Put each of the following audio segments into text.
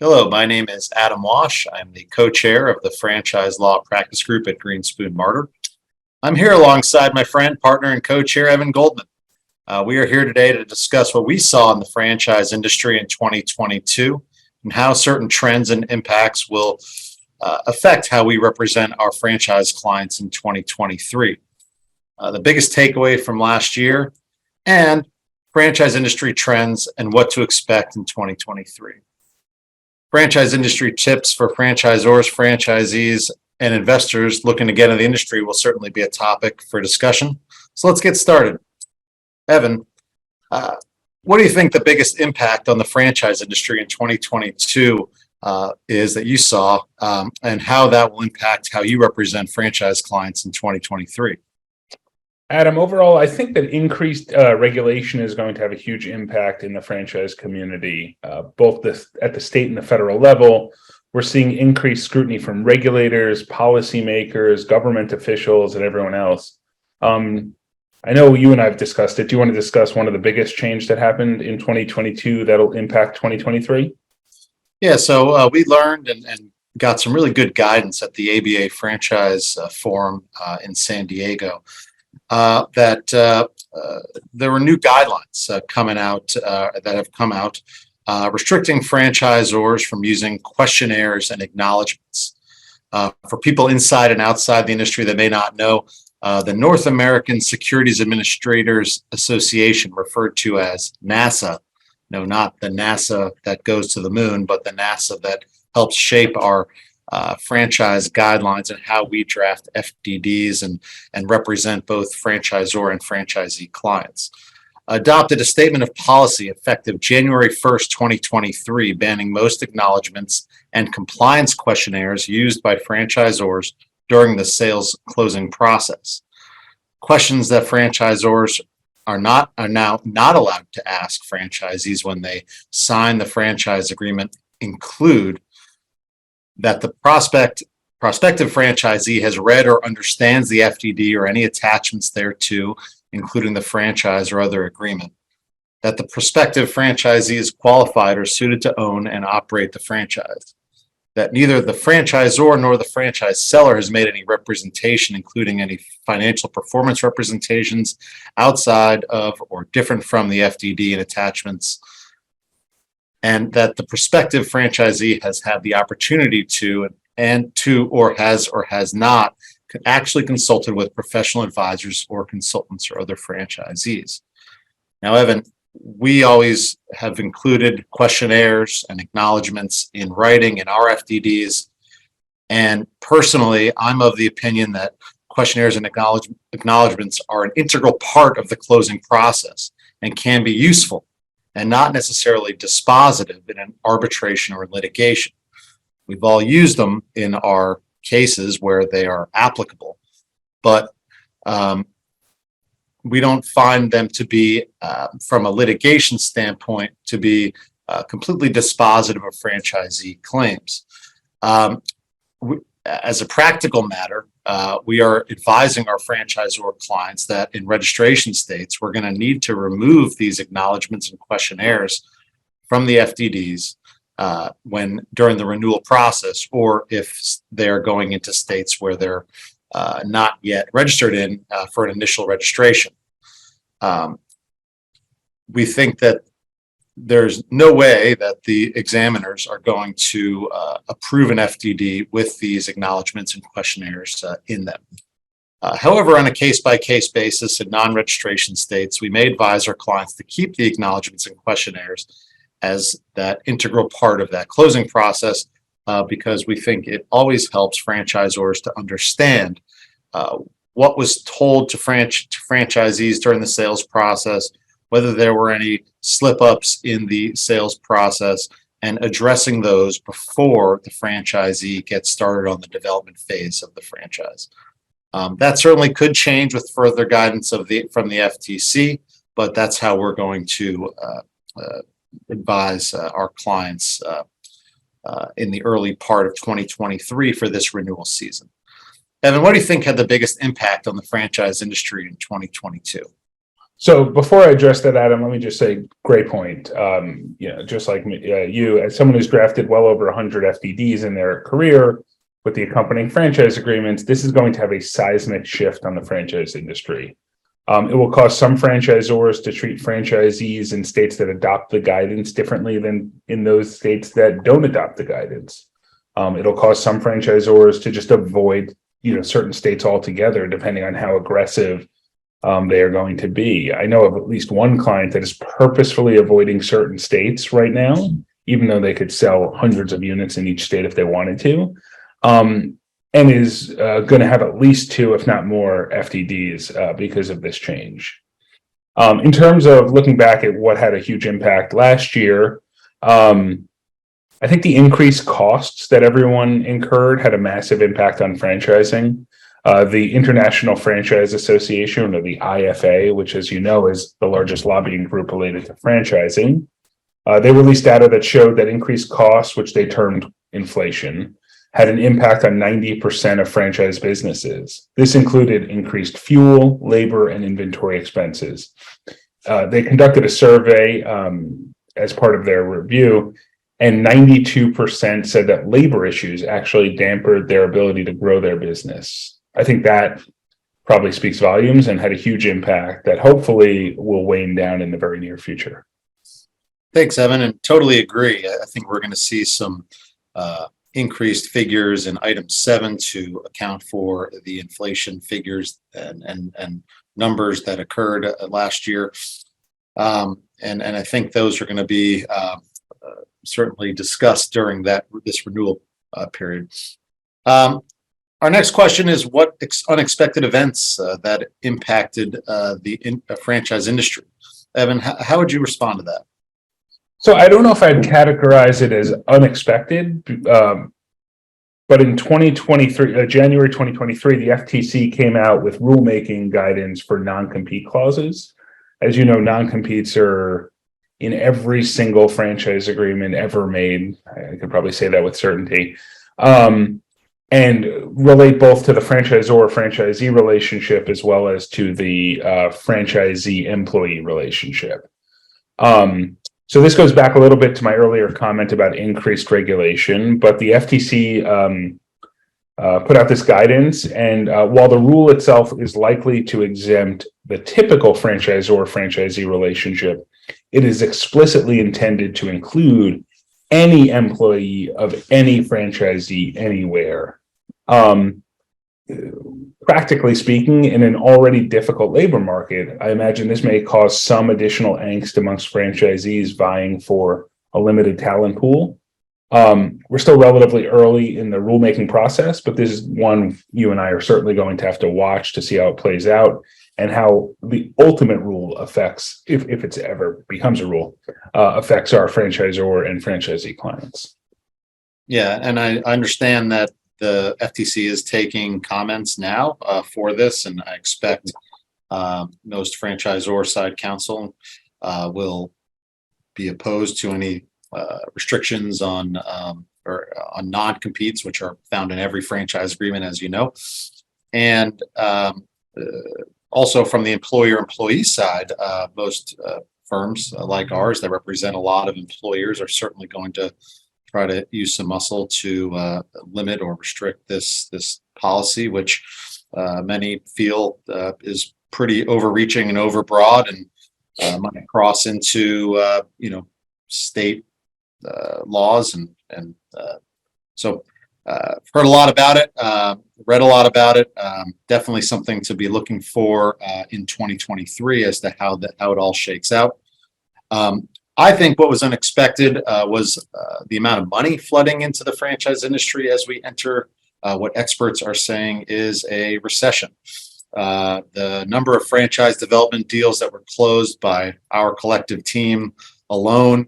Hello, my name is Adam Wash. I'm the co-chair of the Franchise Law Practice Group at Greenspoon Martyr. I'm here alongside my friend, partner, and co-chair Evan Goldman. We are here today to discuss what we saw in the franchise industry in 2022 and how certain trends and impacts will affect how we represent our franchise clients in 2023. The biggest takeaway from last year and franchise industry trends and what to expect in 2023. Franchise industry tips for franchisors, franchisees, and investors looking to get into the industry will certainly be a topic for discussion. So let's get started. Evan, what do you think the biggest impact on the franchise industry in 2022 is that you saw, and how that will impact how you represent franchise clients in 2023? Adam, overall, I think that increased regulation is going to have a huge impact in the franchise community, both at the state and the federal level. We're seeing increased scrutiny from regulators, policymakers, government officials, and everyone else. I know you and I have discussed it. Do you want to discuss one of the biggest change that happened in 2022 that'll impact 2023? Yeah, so we learned and got some really good guidance at the ABA Franchise Forum in San Diego. That there were new guidelines coming out that have come out restricting franchisors from using questionnaires and acknowledgments. For people inside and outside the industry that may not know, the North American Securities Administrators Association, referred to as NASA, no, not the NASA that goes to the moon, but the NASA that helps shape our franchise guidelines and how we draft FDDs and represent both franchisor and franchisee clients, adopted a statement of policy effective January 1st, 2023, banning most acknowledgments and compliance questionnaires used by franchisors during the sales closing process. Questions that franchisors are now not allowed to ask franchisees when they sign the franchise agreement include that the prospective franchisee has read or understands the FDD or any attachments thereto, including the franchise or other agreement, that the prospective franchisee is qualified or suited to own and operate the franchise, that neither the franchisor nor the franchise seller has made any representation, including any financial performance representations outside of or different from the FDD and attachments, and that the prospective franchisee has had the opportunity to or has not actually consulted with professional advisors or consultants or other franchisees. Now, Evan, we always have included questionnaires and acknowledgments in writing in our FDDs. And personally, I'm of the opinion that questionnaires and acknowledgments are an integral part of the closing process and can be useful and not necessarily dispositive in an arbitration or litigation. We've all used them in our cases where they are applicable, but we don't find them to be, from a litigation standpoint, to be completely dispositive of franchisee claims. As a practical matter, we are advising our franchisor clients that in registration states, we're going to need to remove these acknowledgments and questionnaires from the FDDs when during the renewal process, or if they're going into states where they're not yet registered in for an initial registration. We think that there's no way that the examiners are going to approve an FDD with these acknowledgments and questionnaires in them. However, on a case-by-case basis in non-registration states, we may advise our clients to keep the acknowledgments and questionnaires as that integral part of that closing process because we think it always helps franchisors to understand what was told to franchisees during the sales process, whether there were any slip-ups in the sales process, and addressing those before the franchisee gets started on the development phase of the franchise. That certainly could change with further guidance from the FTC, but that's how we're going to advise our clients in the early part of 2023 for this renewal season. Evan, what do you think had the biggest impact on the franchise industry in 2022? So before I address that, Adam, let me just say, great point. Just like you, as someone who's drafted well over 100 FDDs in their career with the accompanying franchise agreements, this is going to have a seismic shift on the franchise industry. It will cause some franchisors to treat franchisees in states that adopt the guidance differently than in those states that don't adopt the guidance. It'll cause some franchisors to just avoid, certain states altogether, depending on how aggressive they are going to be. I know of at least one client that is purposefully avoiding certain states right now, even though they could sell hundreds of units in each state if they wanted to, and is going to have at least 2, if not more, FDDs because of this change. In terms of looking back at what had a huge impact last year, I think the increased costs that everyone incurred had a massive impact on franchising. The International Franchise Association, or the IFA, which, as you know, is the largest lobbying group related to franchising, they released data that showed that increased costs, which they termed inflation, had an impact on 90% of franchise businesses. This included increased fuel, labor, and inventory expenses. They conducted a survey as part of their review, and 92% said that labor issues actually dampened their ability to grow their business. I think that probably speaks volumes and had a huge impact that hopefully will wane down in the very near future. Thanks, Evan, and totally agree. I think we're going to see some increased figures in item 7 to account for the inflation figures and numbers that occurred last year. And I think those are going to be certainly discussed during this renewal period. Our next question is, what unexpected events that impacted the franchise industry? Evan, how would you respond to that? So I don't know if I'd categorize it as unexpected, but in 2023, January 2023, the FTC came out with rulemaking guidance for non-compete clauses. As you know, non-competes are in every single franchise agreement ever made. I could probably say that with certainty. And relate both to the franchisor-franchisee relationship as well as to the franchisee-employee relationship. So this goes back a little bit to my earlier comment about increased regulation, but the FTC put out this guidance, and while the rule itself is likely to exempt the typical franchisor-franchisee relationship, it is explicitly intended to include any employee of any franchisee anywhere. Practically speaking, in an already difficult labor market, I imagine this may cause some additional angst amongst franchisees vying for a limited talent pool. We're still relatively early in the rulemaking process, but this is one you and I are certainly going to have to watch to see how it plays out and how the ultimate rule affects, if it's ever becomes a rule, affects our franchisor and franchisee clients. Yeah, and I understand that the FTC is taking comments now for this, and I expect most franchisor side counsel will be opposed to any restrictions on non-competes, which are found in every franchise agreement, as you know. And also from the employer-employee side, most firms like ours that represent a lot of employers are certainly going to try to use some muscle to limit or restrict this policy, which many feel is pretty overreaching and overbroad and might cross into state laws and so heard a lot about it, read a lot about it. Definitely something to be looking for in 2023 as to how it all shakes out. I think what was unexpected was the amount of money flooding into the franchise industry as we enter what experts are saying is a recession. The number of franchise development deals that were closed by our collective team alone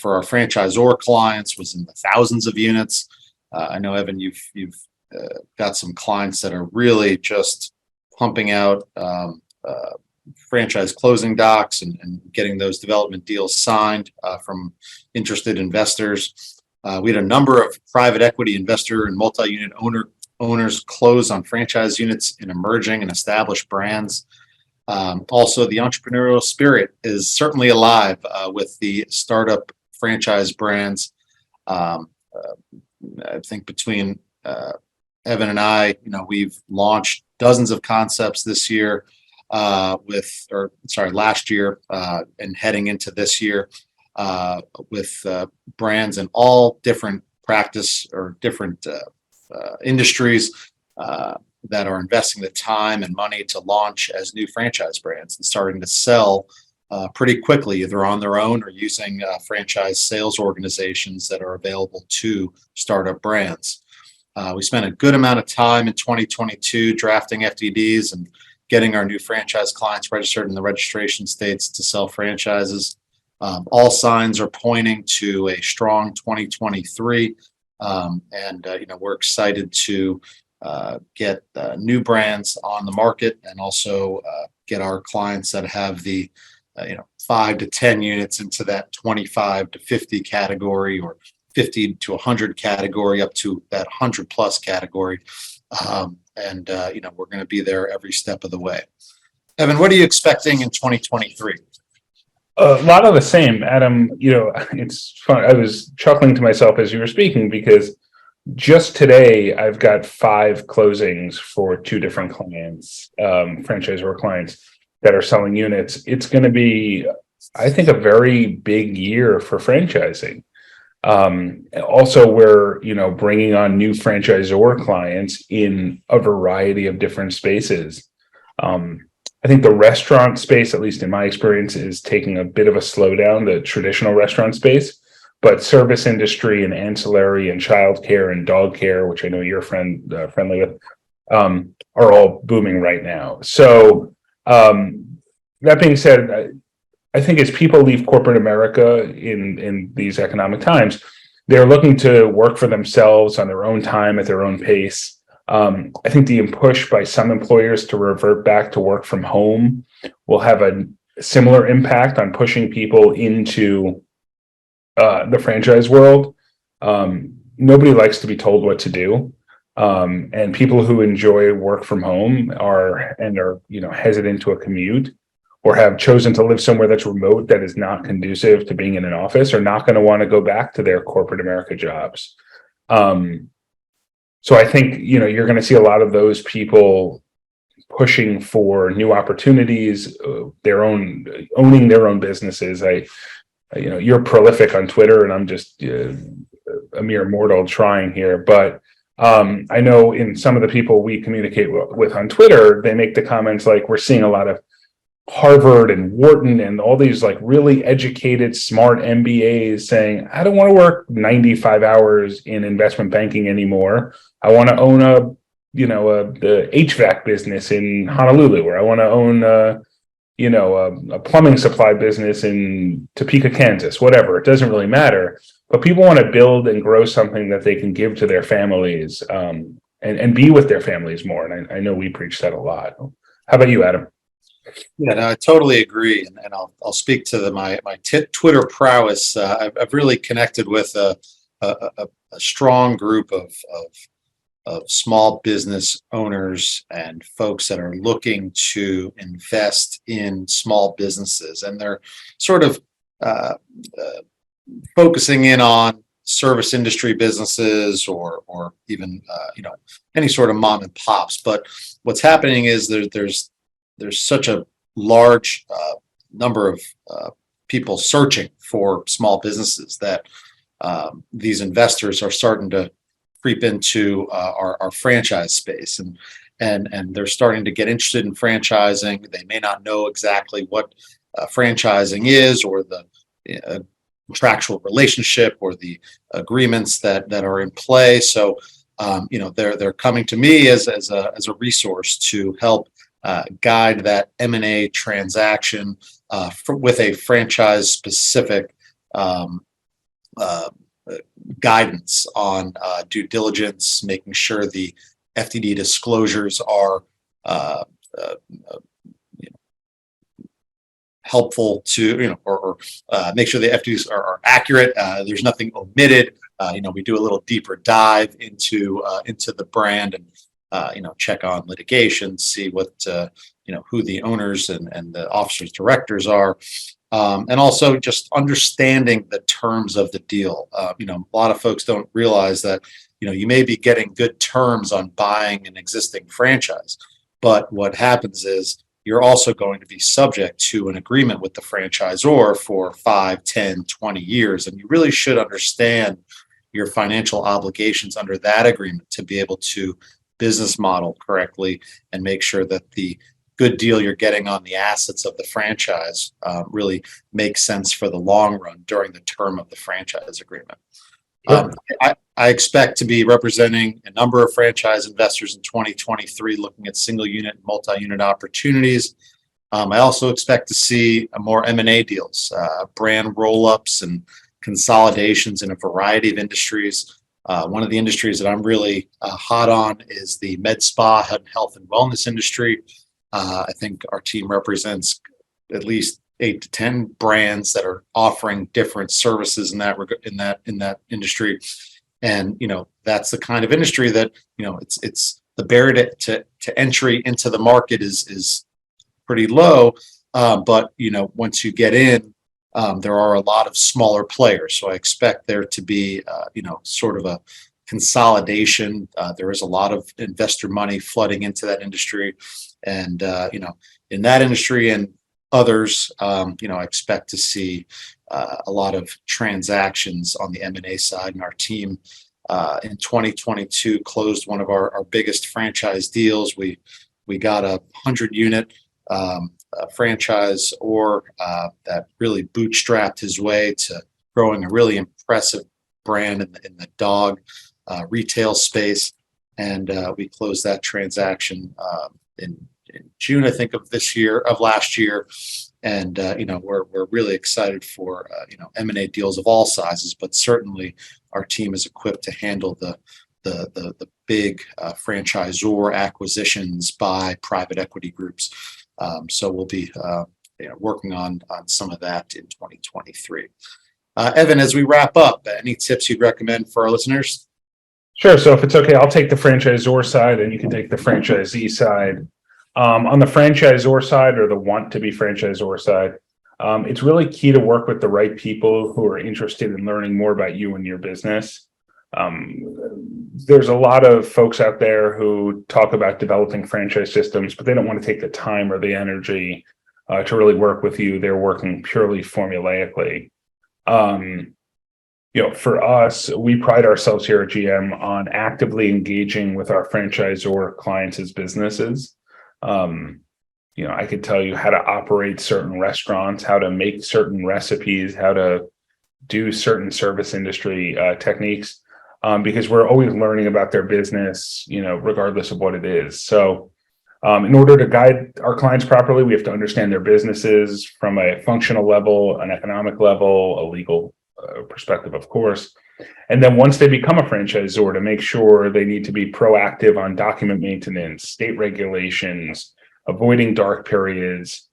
for our franchisor clients was in the thousands of units. I know, Evan, you've got some clients that are really just pumping out franchise closing docs and getting those development deals signed from interested investors. We had a number of private equity investor and multi-unit owners close on franchise units in emerging and established brands. Also, the entrepreneurial spirit is certainly alive with the startup franchise brands. Um, I think between Evan and I, we've launched dozens of concepts this year last year, and heading into this year with brands in all different practice or different industries that are investing the time and money to launch as new franchise brands and starting to sell pretty quickly, either on their own or using franchise sales organizations that are available to startup brands. We spent a good amount of time in 2022 drafting FDDs and getting our new franchise clients registered in the registration states to sell franchises. All signs are pointing to a strong 2023, and we're excited to get new brands on the market and also get our clients that have the 5 to 10 units into that 25 to 50 category, or 50 to 100 category, up to that 100 plus category. We're going to be there every step of the way. Evan, what are you expecting in 2023? A lot of the same, Adam. It's fun. I was chuckling to myself as you were speaking because just today I've got 5 closings for 2 different clients, franchisor clients that are selling units. It's going to be, I think, a very big year for franchising. Also, we're bringing on new franchisor clients in a variety of different spaces. I think the restaurant space, at least in my experience, is taking a bit of a slowdown, the traditional restaurant space, but service industry and ancillary and childcare and dog care, which I know you're friendly with, are all booming right now. So that being said, I think as people leave corporate America in these economic times, they're looking to work for themselves on their own time at their own pace. I think the push by some employers to revert back to work from home will have a similar impact on pushing people into the franchise world. Nobody likes to be told what to do. And people who enjoy work from home are hesitant to a commute, or have chosen to live somewhere that's remote, that is not conducive to being in an office, are not going to want to go back to their corporate America jobs. So I think, you're going to see a lot of those people pushing for new opportunities, owning their own businesses. You're prolific on Twitter, and I'm just a mere mortal trying here, but I know in some of the people we communicate with on Twitter, they make the comments like, we're seeing a lot of Harvard and Wharton and all these like really educated, smart MBAs saying, I don't want to work 95 hours in investment banking anymore. I want to own the HVAC business in Honolulu, or I want to own a plumbing supply business in Topeka, Kansas, whatever. It doesn't really matter. But people want to build and grow something that they can give to their families, and be with their families more. And I know we preach that a lot. How about you, Adam? Yeah, no, I totally agree, and I'll speak to my Twitter prowess. I've really connected with a strong group of small business owners and folks that are looking to invest in small businesses, and they're sort of focusing in on service industry businesses, or even any sort of mom and pops. But what's happening is there's such a large number of people searching for small businesses that these investors are starting to creep into our franchise space, and they're starting to get interested in franchising. They may not know exactly what franchising is, or the contractual relationship, or the agreements that are in play. So they're coming to me as a resource to help guide that M&A transaction with a franchise specific guidance on due diligence, making sure the FDD disclosures are helpful to, or make sure the FDDs are accurate. There's nothing omitted. We do a little deeper dive into the brand, and check on litigation, see what, who the owners and the officers, directors are. And also just understanding the terms of the deal. A lot of folks don't realize that, you may be getting good terms on buying an existing franchise, but what happens is you're also going to be subject to an agreement with the franchisor for 5, 10, 20 years. And you really should understand your financial obligations under that agreement to be able to business model correctly and make sure that the good deal you're getting on the assets of the franchise really makes sense for the long run during the term of the franchise agreement. Sure. I expect to be representing a number of franchise investors in 2023, looking at single unit and multi-unit opportunities. I also expect to see more M&A deals, brand roll-ups and consolidations in a variety of industries. One of the industries that I'm really hot on is the med spa, health and wellness industry. I think our team represents at least 8 to 10 brands that are offering different services in that industry, and that's the kind of industry that it's the barrier to entry into the market is pretty low, but once you get in, there are a lot of smaller players, so I expect there to be sort of a consolidation. There is a lot of investor money flooding into that industry, and in that industry and others, I expect to see a lot of transactions on the M&A side. And our team in 2022 closed one of our biggest franchise deals. We got a 100-unit franchise that really bootstrapped his way to growing a really impressive brand in the dog retail space. And we closed that transaction in June, I think, of last year. And we're really excited for M&A deals of all sizes, but certainly our team is equipped to handle the big franchisor acquisitions by private equity groups. So we'll be working on some of that in 2023. Evan, as we wrap up, any tips you'd recommend for our listeners? Sure. So if it's okay, I'll take the franchisor side and you can take the franchisee side. On the franchisor side, or the want to be franchisor side, it's really key to work with the right people who are interested in learning more about you and your business. There's a lot of folks out there who talk about developing franchise systems, but they don't want to take the time or the energy to really work with you. They're working purely formulaically. For us, we pride ourselves here at GM on actively engaging with our franchisor clients as businesses. I could tell you how to operate certain restaurants, how to make certain recipes, how to do certain service industry techniques, because we're always learning about their business, regardless of what it is. So in order to guide our clients properly, we have to understand their businesses from a functional level, an economic level, a legal perspective, of course. And then once they become a franchisor, to make sure they need to be proactive on document maintenance, state regulations, avoiding dark periods,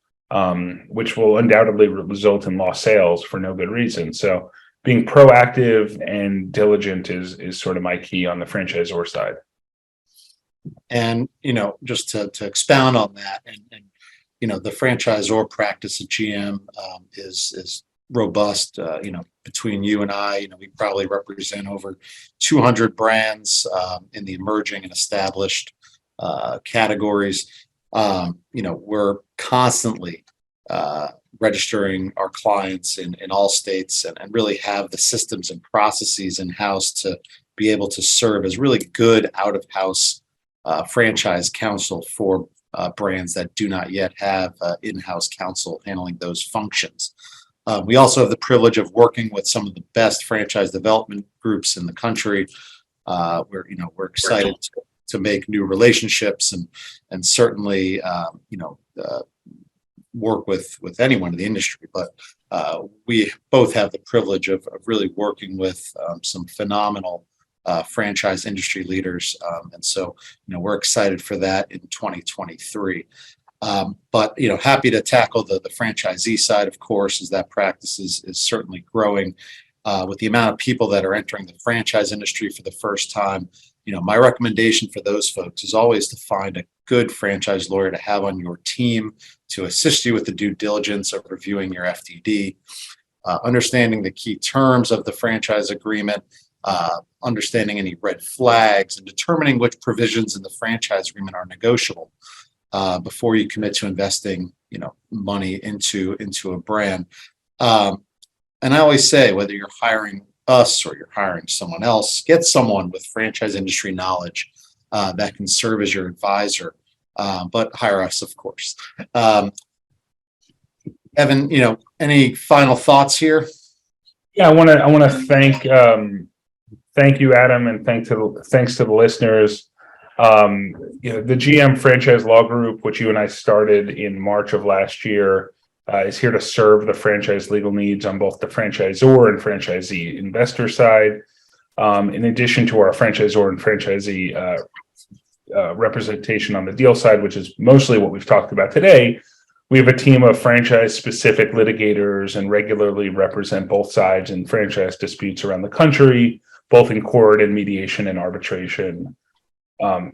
which will undoubtedly result in lost sales for no good reason. So being proactive and diligent is sort of my key on the franchisor side. And, just to expound on that, and the franchisor practice at GM is robust. Between you and I, we probably represent over 200 brands in the emerging and established categories. We're constantly registering our clients in all states and really have the systems and processes in-house to be able to serve as really good out-of-house franchise counsel for brands that do not yet have in-house counsel handling those functions. We also have the privilege of working with some of the best franchise development groups in the country. We're excited to make new relationships and certainly work with anyone in the industry. But we both have the privilege of really working with some phenomenal franchise industry leaders, and so we're excited for that in 2023. But happy to tackle the franchisee side, of course, as that practice is certainly growing with the amount of people that are entering the franchise industry for the first time. my recommendation for those folks is always to find a good franchise lawyer to have on your team to assist you with the due diligence of reviewing your FDD, understanding the key terms of the franchise agreement, understanding any red flags, and determining which provisions in the franchise agreement are negotiable before you commit to investing, money into a brand. And I always say, whether you're hiring us or you're hiring someone else, get someone with franchise industry knowledge that can serve as your advisor, but hire us, of course. Evan, any final thoughts here? Yeah, I want to thank you, Adam, and thanks to the listeners. The GM Franchise Law Group, which you and I started in March of last year, is here to serve the franchise legal needs on both the franchisor and franchisee investor side. In addition to our franchisor and franchisee representation on the deal side, which is mostly what we've talked about today, we have a team of franchise-specific litigators and regularly represent both sides in franchise disputes around the country, both in court and mediation and arbitration.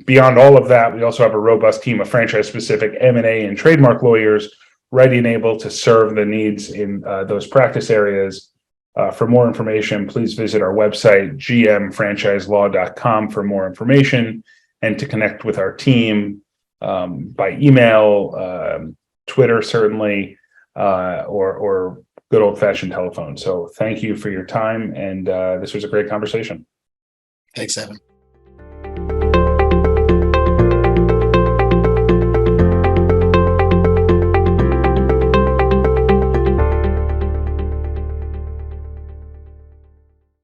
Beyond all of that, we also have a robust team of franchise-specific M&A and trademark lawyers ready and able to serve the needs in those practice areas. For more information, please visit our website, gmfranchiselaw.com, for more information and to connect with our team by email, Twitter, certainly, or good old-fashioned telephone. So thank you for your time, and this was a great conversation. Thanks, Evan.